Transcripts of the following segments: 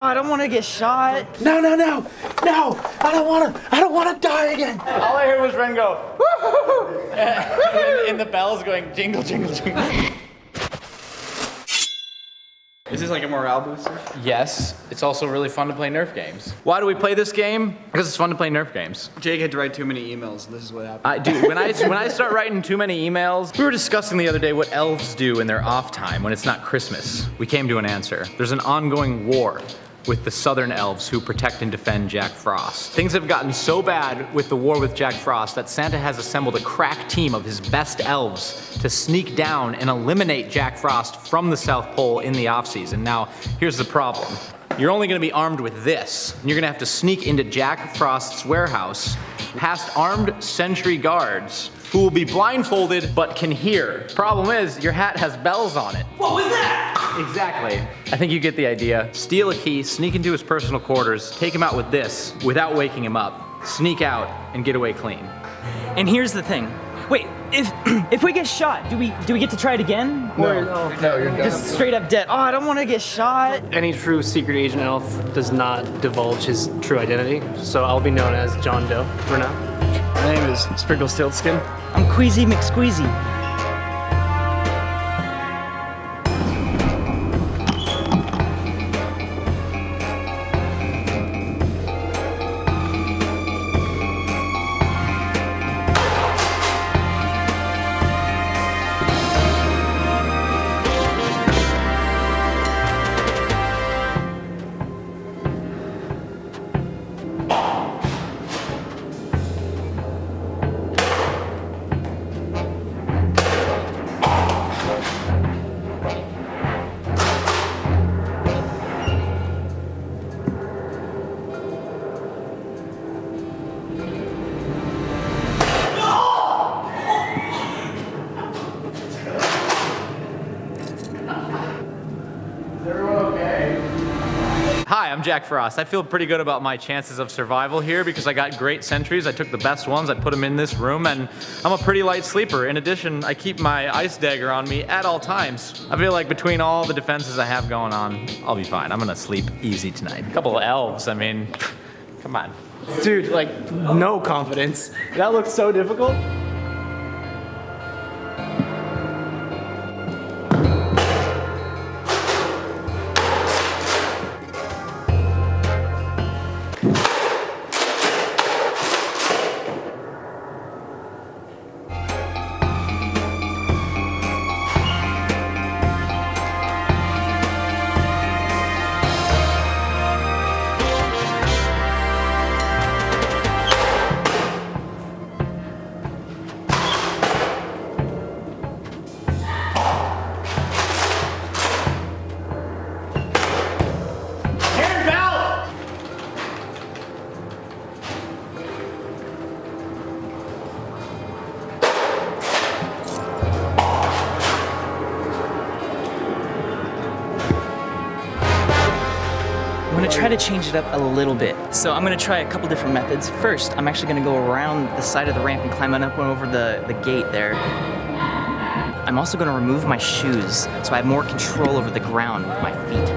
I don't want to get shot. No, no, no, no! I don't wanna die again. All I heard was Ren go, and the bells going jingle, jingle, jingle. Is this like a morale booster? Yes, it's also really fun to play Nerf games. Why do we play this game? Because it's fun to play Nerf games. Jake had to write too many emails, and this is what happened. Dude, when I start writing too many emails, we were discussing the other day what elves do in their off time when it's not Christmas. We came to an answer. There's an ongoing war with the southern elves who protect and defend Jack Frost. Things have gotten so bad with the war with Jack Frost that Santa has assembled a crack team of his best elves to sneak down and eliminate Jack Frost from the South Pole in the off-season. Now, here's the problem. You're only gonna be armed with this, and you're gonna have to sneak into Jack Frost's warehouse past armed sentry guards who will be blindfolded but can hear. Problem is, your hat has bells on it. What was that? Exactly. I think you get the idea. Steal a key, sneak into his personal quarters, take him out with this without waking him up, sneak out, and get away clean. And here's the thing. Wait, if we get shot, do we get to try it again? No, or, no, you're done. Just straight up dead. Oh, I don't want to get shot. Any true secret agent elf does not divulge his true identity, so I'll be known as John Doe for now. My name is Sprinkle Stiltskin. I'm Queasy McSqueezy. Hi, I'm Jack Frost. I feel pretty good about my chances of survival here because I got great sentries. I took the best ones, I put them in this room, and I'm a pretty light sleeper. In addition, I keep my ice dagger on me at all times. I feel like between all the defenses I have going on, I'll be fine. I'm gonna sleep easy tonight. A couple of elves, I mean, come on. Dude, like, no confidence. That looks so difficult. I'm gonna try to change it up a little bit. So I'm gonna try a couple different methods. First, I'm actually gonna go around the side of the ramp and climb up over the gate there. I'm also gonna remove my shoes so I have more control over the ground with my feet.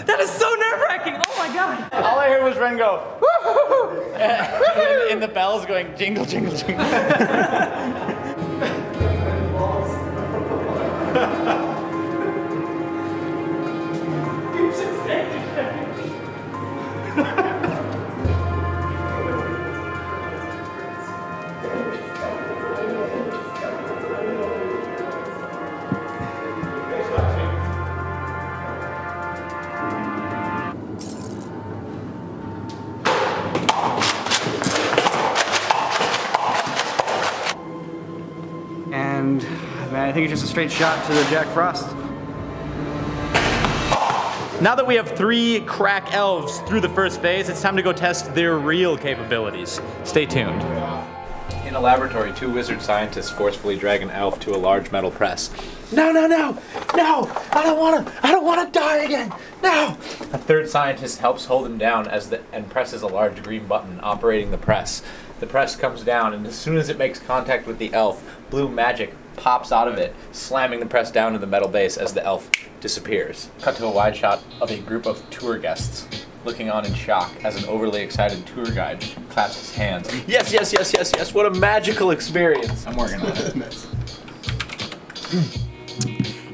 That is so nerve-wracking. Oh my god. All I heard was Ren go, and the bells going jingle, jingle, jingle. You should stay. I think it's just a straight shot to the Jack Frost. Now that we have 3 crack elves through the first phase, it's time to go test their real capabilities. Stay tuned. In a laboratory, 2 wizard scientists forcefully drag an elf to a large metal press. No, no, no, no! I don't wanna die again! No! A third scientist helps hold him down and presses a large green button operating the press. The press comes down, and as soon as it makes contact with the elf, blue magic pops out of it, slamming the press down to the metal base as the elf disappears. Cut to a wide shot of a group of tour guests looking on in shock as an overly excited tour guide claps his hands. Yes, yes, yes, yes, yes, what a magical experience. I'm working on it.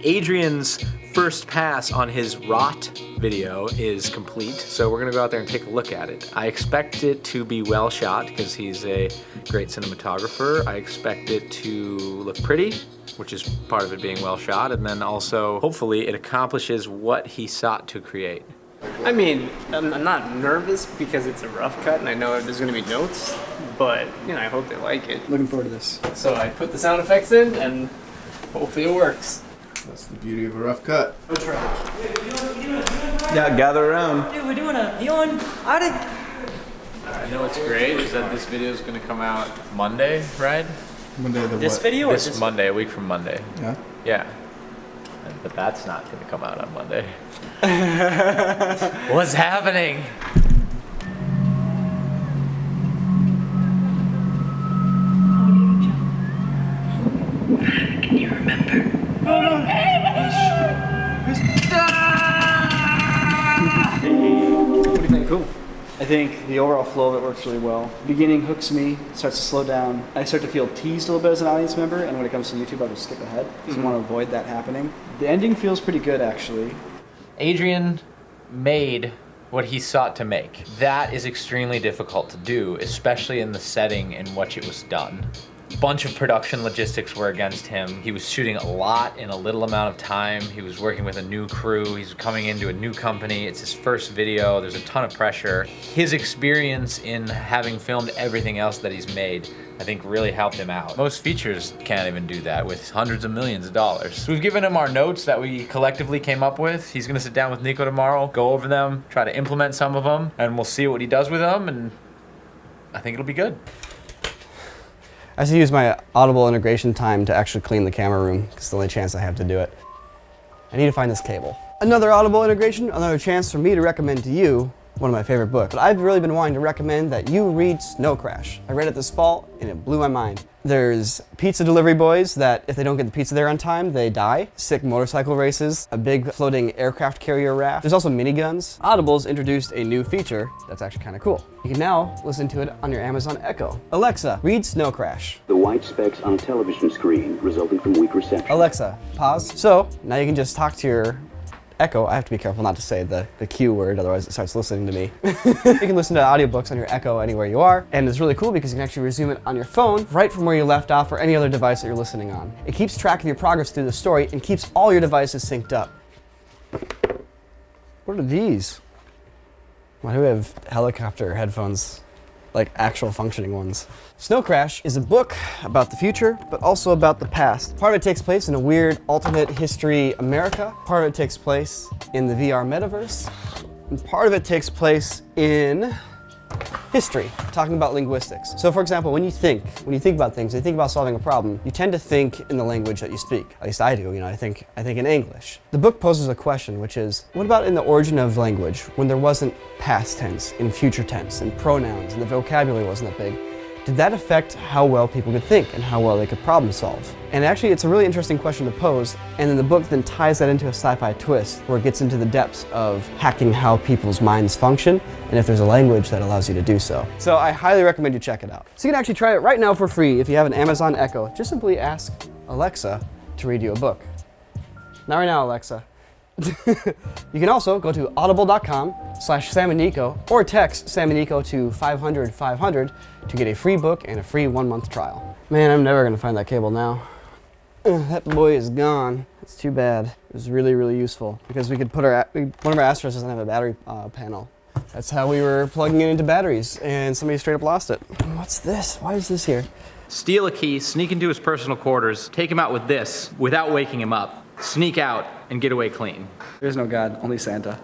Adrian's first pass on his rot video is complete, so we're gonna go out there and take a look at it. I expect it to be well shot because he's a great cinematographer. I expect it to look pretty, which is part of it being well shot, and then also hopefully it accomplishes what he sought to create. I mean, I'm not nervous because it's a rough cut and I know there's going to be notes, but you know, I hope they like it. Looking forward to this. So I put the sound effects in and hopefully it works. That's the beauty of a rough cut. Yeah, gather around. Dude, we're doing a viewing audit. I know what's great is that this video is gonna come out Monday, right? Monday the This what? video or This Monday, a week from Monday. Yeah. Yeah. But that's not gonna come out on Monday. What's happening? Can you remember? What do you think? Cool. I think the overall flow of it works really well. Beginning hooks me, starts to slow down. I start to feel teased a little bit as an audience member, and when it comes to YouTube, I'll just skip ahead because I want to avoid that happening. The ending feels pretty good, actually. Adrian made what he sought to make. That is extremely difficult to do, especially in the setting in which it was done. Bunch of production logistics were against him. He was shooting a lot in a little amount of time. He was working with a new crew. He's coming into a new company. It's his first video. There's a ton of pressure. His experience in having filmed everything else that he's made, I think really helped him out. Most features can't even do that with hundreds of millions of dollars. So we've given him our notes that we collectively came up with. He's gonna sit down with Nico tomorrow, go over them, try to implement some of them, and we'll see what he does with them, and I think it'll be good. I have to use my Audible integration time to actually clean the camera room because it's the only chance I have to do it. I need to find this cable. Another Audible integration, another chance for me to recommend to you one of my favorite books. But I've really been wanting to recommend that you read Snow Crash. I read it this fall and it blew my mind. There's pizza delivery boys that if they don't get the pizza there on time, they die. Sick motorcycle races, a big floating aircraft carrier raft. There's also miniguns. Audible's introduced a new feature that's actually kind of cool. You can now listen to it on your Amazon Echo. Alexa, read Snow Crash. The white specks on a television screen resulting from weak reception. Alexa, pause. So now you can just talk to your Echo. I have to be careful not to say the Q word, otherwise it starts listening to me. You can listen to audiobooks on your Echo anywhere you are, and it's really cool because you can actually resume it on your phone right from where you left off or any other device that you're listening on. It keeps track of your progress through the story and keeps all your devices synced up. What are these? Why do we have helicopter headphones? Like actual functioning ones. Snow Crash is a book about the future, but also about the past. Part of it takes place in a weird alternate history America. Part of it takes place in the VR metaverse. And part of it takes place in history, talking about linguistics. So for example, when you think about things, you think about solving a problem, you tend to think in the language that you speak. At least I do, you know, I think in English. The book poses a question, which is, what about in the origin of language, when there wasn't past tense and future tense and pronouns and the vocabulary wasn't that big? Did that affect how well people could think and how well they could problem solve? And actually, it's a really interesting question to pose, and then the book then ties that into a sci-fi twist where it gets into the depths of hacking how people's minds function and if there's a language that allows you to do so. So I highly recommend you check it out. So you can actually try it right now for free if you have an Amazon Echo. Just simply ask Alexa to read you a book. Not right now, Alexa. You can also go to audible.com/SamandNico or text Sam and Nico to 500-500 to get a free book and a free 1-month trial. Man, I'm never gonna find that cable now. That boy is gone. It's too bad. It was really, really useful because we could put one of our Astros doesn't have a battery panel. That's how we were plugging it into batteries and somebody straight up lost it. What's this? Why is this here? steal a key, sneak into his personal quarters, take him out with this without waking him up, sneak out, and get away clean. There's no God, only Santa.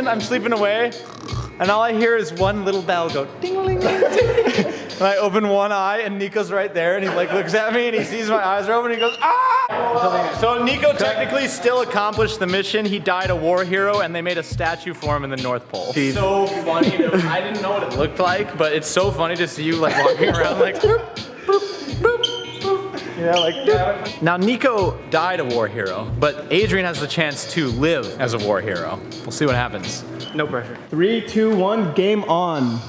I'm sleeping away, and all I hear is one little bell go ding-a-ling-ling. And I open one eye, and Nico's right there, and he like looks at me, and he sees my eyes are open, and he goes, ah! So Nico technically still accomplished the mission. He died a war hero, and they made a statue for him in the North Pole. So funny. I didn't know what it looked like, but it's so funny to see you like walking around like boop, boop, boop, boop. You know, like boop. Now Nico died a war hero, but Adrian has the chance to live as a war hero. We'll see what happens. No pressure. 3, 2, 1, game on.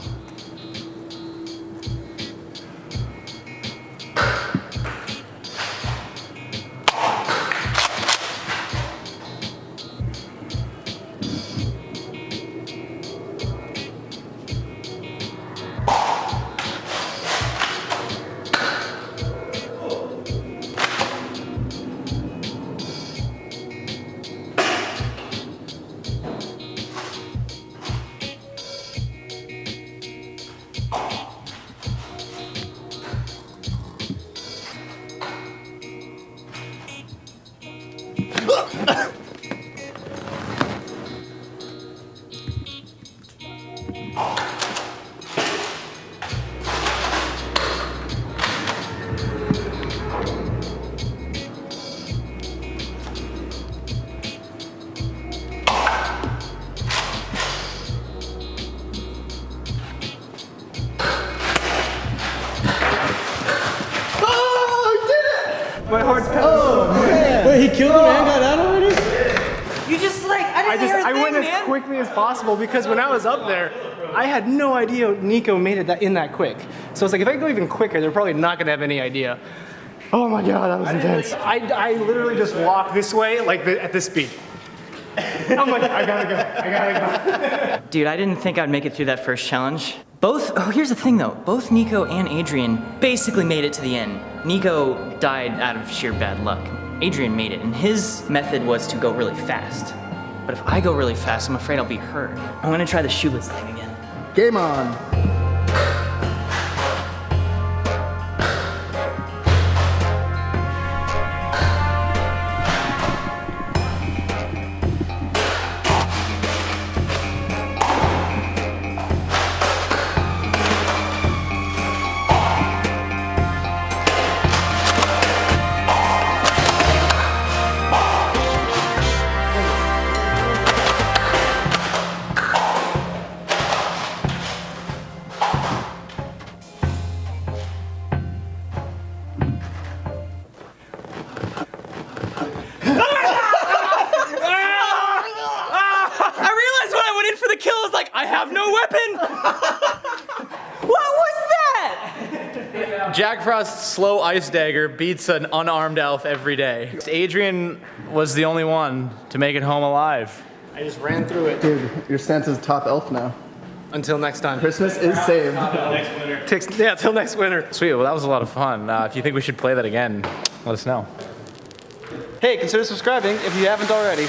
My heart's pounding. Oh, man. Wait, he killed him and got out already? You just like, I didn't hear a thing, I went man. as quickly as possible because when I was up there, I had no idea Nico made it in that quick. So it's like, if I go even quicker, they're probably not gonna have any idea. Oh my God, that was intense. I literally just walked this way, like at this speed. I'm like, I gotta go. Dude, I didn't think I'd make it through that first challenge. Here's the thing though, both Nico and Adrian basically made it to the end. Nico died out of sheer bad luck. Adrian made it, and his method was to go really fast. But if I go really fast, I'm afraid I'll be hurt. I'm gonna try the shoeless thing again. Game on. weapon! What was that? Jack Frost's slow ice dagger beats an unarmed elf every day. Adrian was the only one to make it home alive. I just ran through it. Dude, you're Santa's top elf now. Until next time. Christmas is saved. Till next winter. Sweet, well that was a lot of fun. If you think we should play that again, let us know. Hey, consider subscribing if you haven't already.